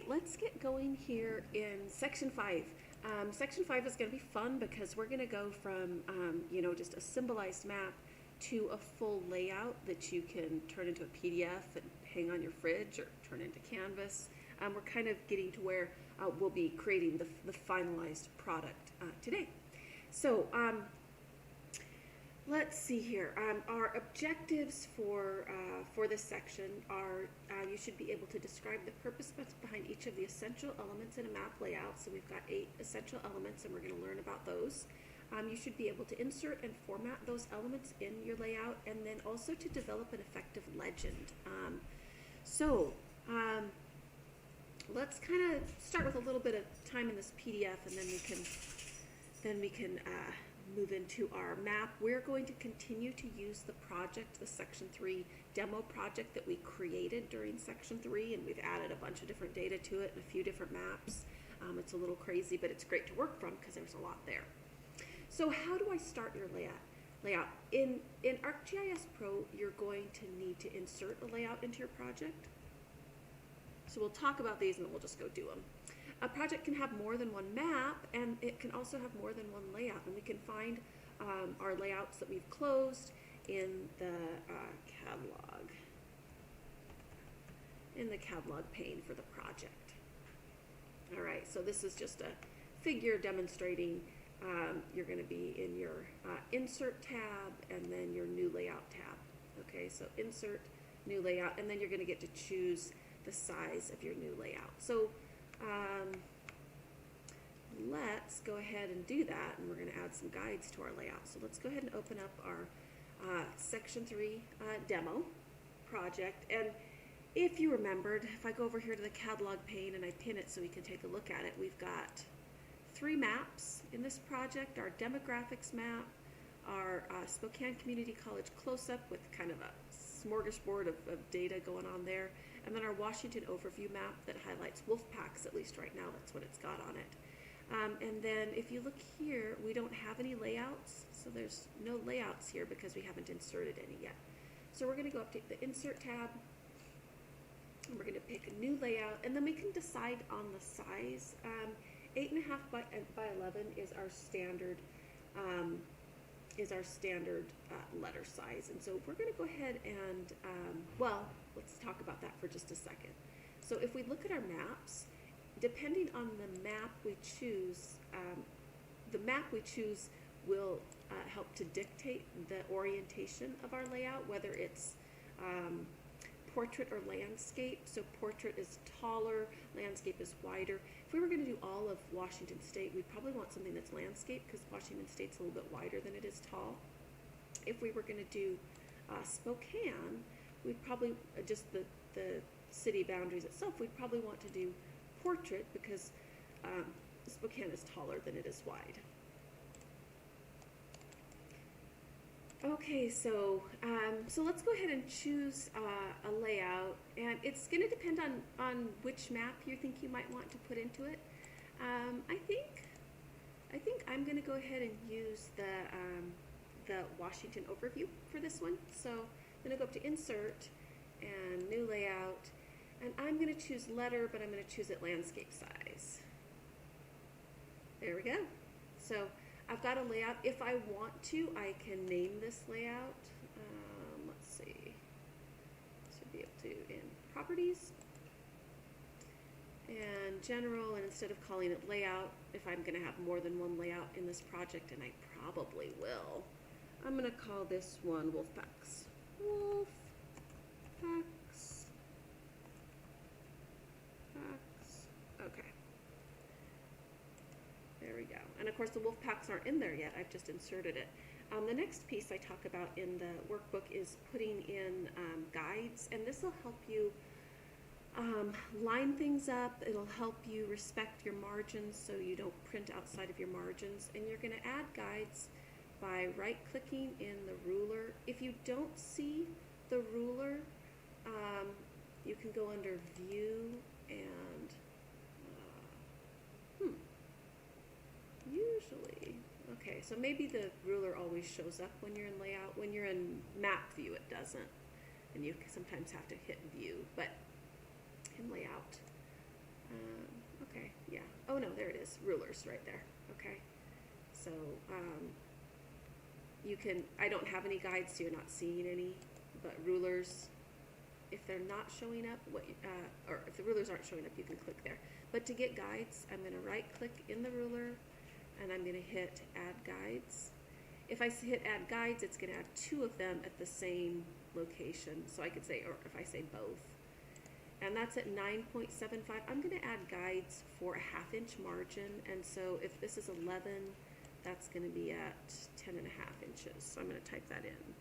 let's get going here in section 5. Section 5 is going to be fun because we're going to go from, just a symbolized map to a full layout that you can turn into a PDF and hang on your fridge or turn into Canvas. We're kind of getting to where we'll be creating the finalized product today. So let's see here. Our objectives for this section are you should be able to describe the purpose behind each of the essential elements in a map layout. So we've got 8 essential elements and we're going to learn about those. You should be able to insert and format those elements in your layout, and then also to develop an effective legend. Let's kind of start with a little bit of time in this PDF, and then we can move into our map. We're going to continue to use the project, the Section 3 demo project that we created during Section 3, and we've added a bunch of different data to it and a few different maps. It's a little crazy, but it's great to work from because there's a lot there. So how do I start your layout? In ArcGIS Pro, you're going to need to insert a layout into your project. So we'll talk about these and then we'll just go do them. A project can have more than one map, and it can also have more than one layout. And we can find our layouts that we've closed in the catalog pane for the project. All right, so this is just a figure demonstrating you're going to be in your Insert tab and then your New Layout tab. Okay, so Insert, New Layout, and then you're going to get to choose the size of your new layout. So let's go ahead and do that, and we're going to add some guides to our layout. So let's go ahead and open up our Section 3 demo project. And if you remembered, if I go over here to the catalog pane and I pin it so we can take a look at it, we've got 3 maps in this project: our demographics map, our Spokane Community College close-up with kind of a smorgasbord of data going on there, and then our Washington overview map that highlights wolf packs, at least right now, that's what it's got on it. And then if you look here, we don't have any layouts, so there's no layouts here because we haven't inserted any yet. So we're going to go up to the Insert tab, and we're going to pick a new layout, and then we can decide on the size. 8.5 by 11 is our standard letter size. And so we're going to go ahead and, let's talk about that for just a second. So if we look at our maps, depending on the map we choose, will help to dictate the orientation of our layout, whether it's portrait or landscape. So portrait is taller, landscape is wider. If we were going to do all of Washington State, we'd probably want something that's landscape because Washington State's a little bit wider than it is tall. If we were going to do Spokane, we'd probably, just the city boundaries itself, we'd probably want to do portrait because Spokane is taller than it is wide. Okay, so let's go ahead and choose a layout, and it's going to depend on which map you think you might want to put into it. I think I'm going to go ahead and use the Washington overview for this one. So I'm going to go up to Insert and New Layout, and I'm going to choose letter, but I'm going to choose it landscape size. There we go. So I've got a layout. If I want to, I can name this layout. Let's see. Should be able to in Properties and General, and instead of calling it Layout, if I'm going to have more than one layout in this project, and I probably will, I'm going to call this one Wolf Packs. Wolf Packs. Okay. There we go. And of course the wolf packs aren't in there yet. I've just inserted it. The next piece I talk about in the workbook is putting in guides, and this will help you line things up. It'll help you respect your margins so you don't print outside of your margins. And you're going to add guides by right-clicking in the ruler. If you don't see the ruler, you can go under View and usually, okay, so maybe the ruler always shows up when you're in layout. When you're in map view, it doesn't, and you sometimes have to hit View, but in layout, Okay, yeah. Oh no, there it is. Rulers right there. Okay. So you can, I don't have any guides, so you're not seeing any, but rulers, if they're not showing up, or if the rulers aren't showing up, you can click there. But to get guides, I'm going to right click in the ruler and I'm going to hit add guides. If I hit add guides, it's going to add two of them at the same location. So I could say, or if I say both. And that's at 9.75. I'm going to add guides for a 1/2 inch margin. And so if this is 11, that's going to be at 10.5 inches. So I'm going to type that in,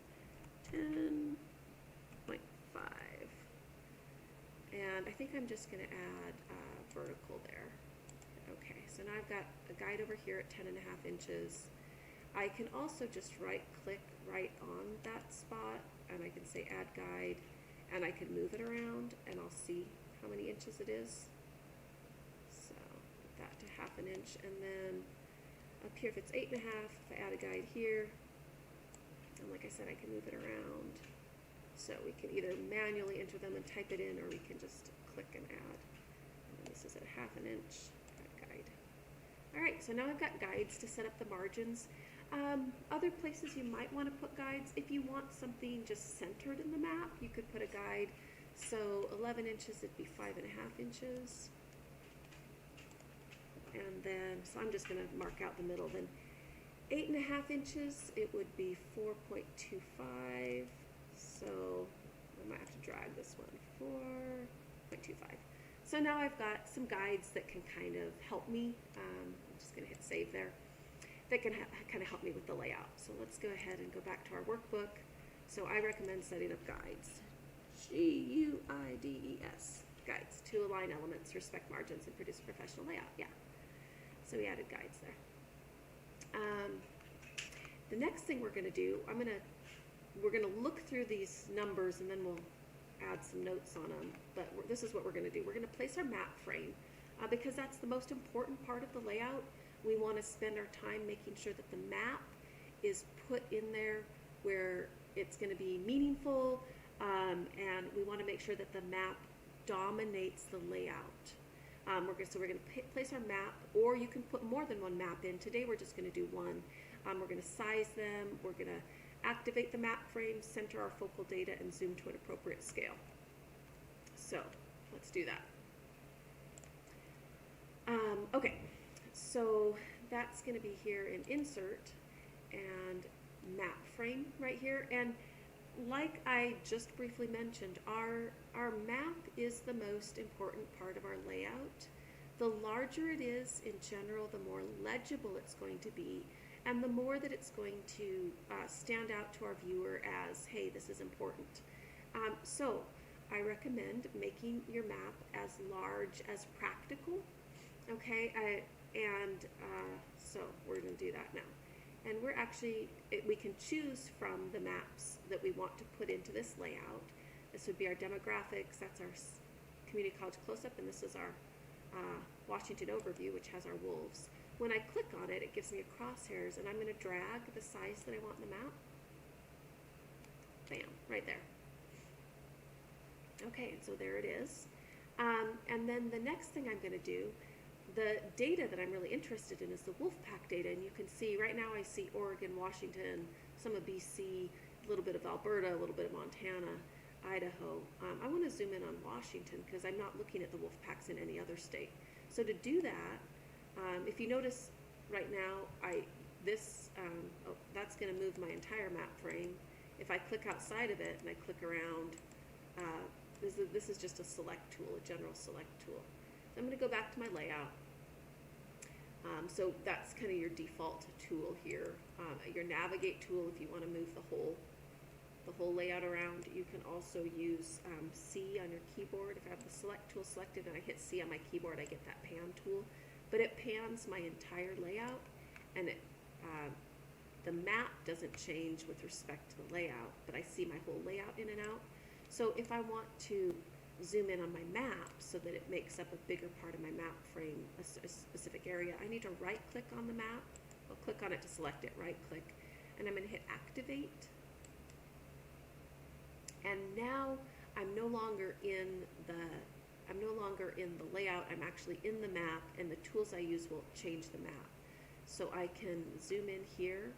10.5. And I think I'm just going to add vertical there. Okay, so now I've got a guide over here at 10.5 inches. I can also just right click right on that spot and I can say add guide and I can move it around and I'll see how many inches it is. So put that to 1/2 inch, and then up here if it's 8.5, if I add a guide here, and like I said, I can move it around. So we can either manually enter them and type it in, or we can just click and add. And this is at 1/2 inch, add guide. All right, so now I've got guides to set up the margins. Other places you might want to put guides, if you want something just centered in the map, you could put a guide. So 11 inches, it'd be 5.5 inches. And then, so I'm just going to mark out the middle. Then 8.5 inches, it would be 4.25. So I might have to drag this one, 4.25. So now I've got some guides that can kind of help me. I'm just going to hit save there. That can kind of help me with the layout. So let's go ahead and go back to our workbook. So I recommend setting up guides. G-U-I-D-E-S. Guides to align elements, respect margins, and produce professional layout. Yeah. So we added guides there. The next thing we're going to do, we're going to look through these numbers and then we'll add some notes on them. But this is what we're going to do. We're going to place our map frame because that's the most important part of the layout. We want to spend our time making sure that the map is put in there where it's going to be meaningful, and we want to make sure that the map dominates the layout. So we're going to place our map, or you can put more than one map in. Today we're just going to do one. We're going to size them. We're going to activate the map frame, center our focal data, and zoom to an appropriate scale. So let's do that. Okay. So that's going to be here in insert and map frame right here. And like I just briefly mentioned, our map is the most important part of our layout. The larger it is in general, the more legible it's going to be, and the more that it's going to stand out to our viewer as, hey, this is important. So I recommend making your map as large as practical. Okay, so we're going to do that now. And we're actually, we can choose from the maps that we want to put into this layout. This would be our demographics, that's our community college close-up, and this is our Washington overview, which has our wolves. When I click on it, it gives me a crosshairs, and I'm going to drag the size that I want in the map. Bam, right there. Okay, and so there it is. And then the next thing I'm going to do, the data that I'm really interested in is the Wolfpack data, and you can see right now I see Oregon, Washington, some of BC, a little bit of Alberta, a little bit of Montana, Idaho. I want to zoom in on Washington because I'm not looking at the Wolfpacks in any other state. So to do that, if you notice right now, that's going to move my entire map frame. If I click outside of it and I click around, this is just a select tool, a general select tool. So I'm going to go back to my layout. So that's kind of your default tool here. Your navigate tool if you want to move the whole layout around. You can also use C on your keyboard. If I have the select tool selected and I hit C on my keyboard, I get that pan tool. But it pans my entire layout, and the map doesn't change with respect to the layout, but I see my whole layout in and out. So if I want to zoom in on my map so that it makes up a bigger part of my map frame, a specific area, I need to right click on the map. I'll click on it to select it, right click, and I'm going to hit activate. And now I'm no longer longer in the layout, I'm actually in the map, and the tools I use will change the map. So I can zoom in here,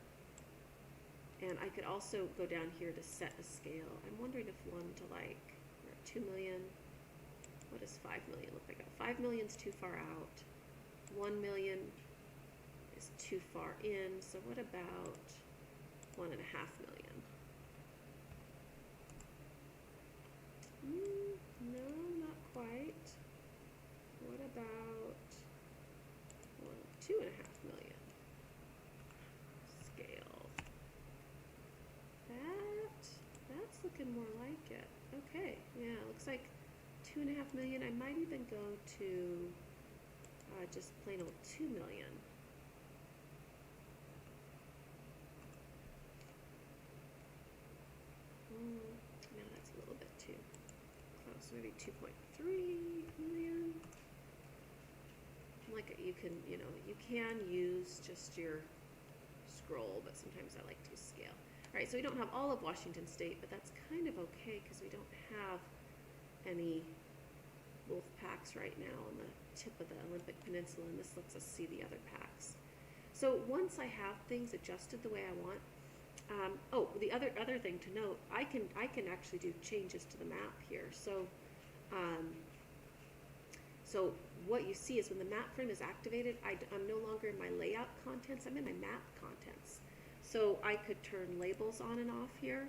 and I could also go down here to set a scale. I'm wondering if 1 to like, we're at 2 million. What does 5 million look like? 5 million's too far out. 1 million is too far in. So what about 1.5 million? No, not quite. What about 2.5 million? Scale. That's looking more like it. Okay, yeah, looks like 2.5 million. I might even go to just plain old 2 million. No, that's a little bit too close. Maybe 2.3 million. Like you can, you can use just your scroll, but sometimes I like to scale. All right, so we don't have all of Washington State, but that's kind of okay because we don't have any wolf packs right now on the tip of the Olympic Peninsula, and this lets us see the other packs. So once I have things adjusted the way I want, the other thing to note, I can actually do changes to the map here. So so what you see is when the map frame is activated, I'm no longer in my layout contents, I'm in my map contents. So I could turn labels on and off here,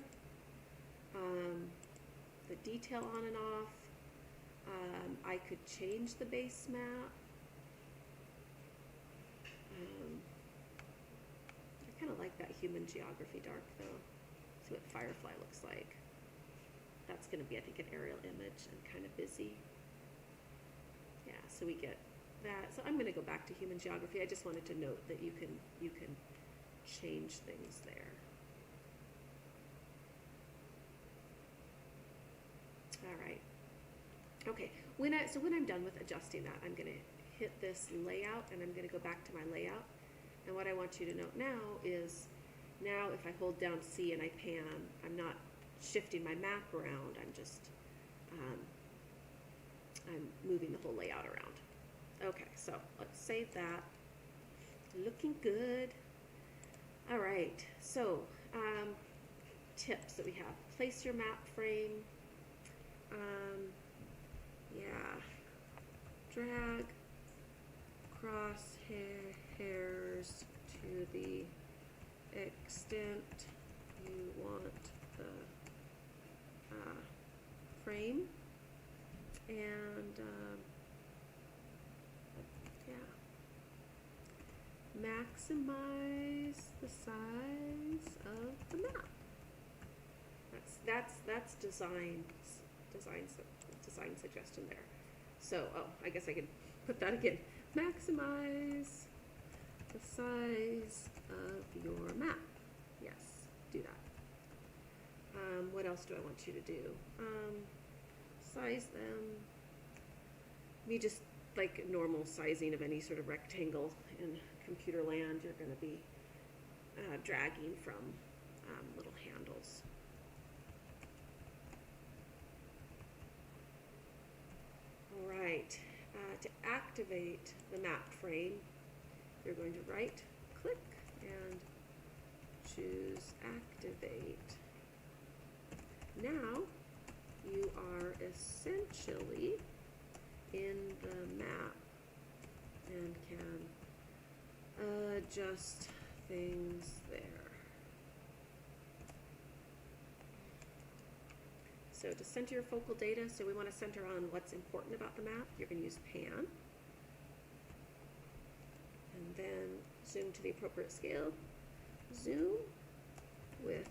the detail on and off. I could change the base map. I kind of like that human geography dark though. See what Firefly looks like. That's going to be, I think, an aerial image and kind of busy. Yeah, so we get that. So I'm going to go back to human geography. I just wanted to note that you can change things there. All right. Okay. When I'm done with adjusting that, I'm going to hit this layout, and I'm going to go back to my layout. And what I want you to note now is, now if I hold down C and I pan, I'm not shifting my map around. I'm just I'm moving the whole layout around. Okay, so let's save that. Looking good. All right, so tips that we have. Place your map frame. Drag crosshairs to the extent you want the frame, and maximize the size of the map. That's design suggestion there. So, I guess I could put that again. Maximize the size of your map. Yes, do that. What else do I want you to do? Size them. Maybe just like normal sizing of any sort of rectangle in computer land. You're going to be dragging from little handles. All right. To activate the map frame, you're going to right click and choose activate. Now you are essentially in the map and can adjust things there. So to center your focal data, so we want to center on what's important about the map, you're going to use pan. And then zoom to the appropriate scale. Zoom with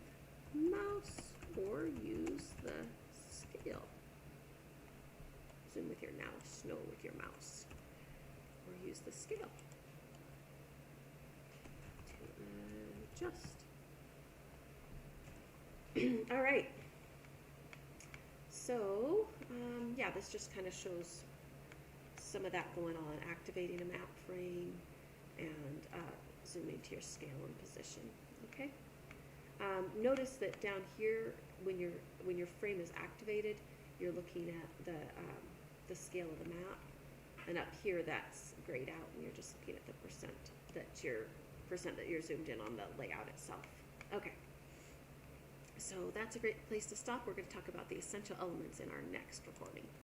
mouse or use the scale. Zoom with your mouse, no, with your mouse. Or use the scale to adjust. All right. So, this just kind of shows some of that going on, activating a map frame and zooming to your scale and position. Okay. Notice that down here, when your frame is activated, you're looking at the scale of the map. And up here, that's grayed out, and you're just looking at the percent that you're zoomed in on the layout itself. Okay. So that's a great place to stop. We're going to talk about the essential elements in our next recording.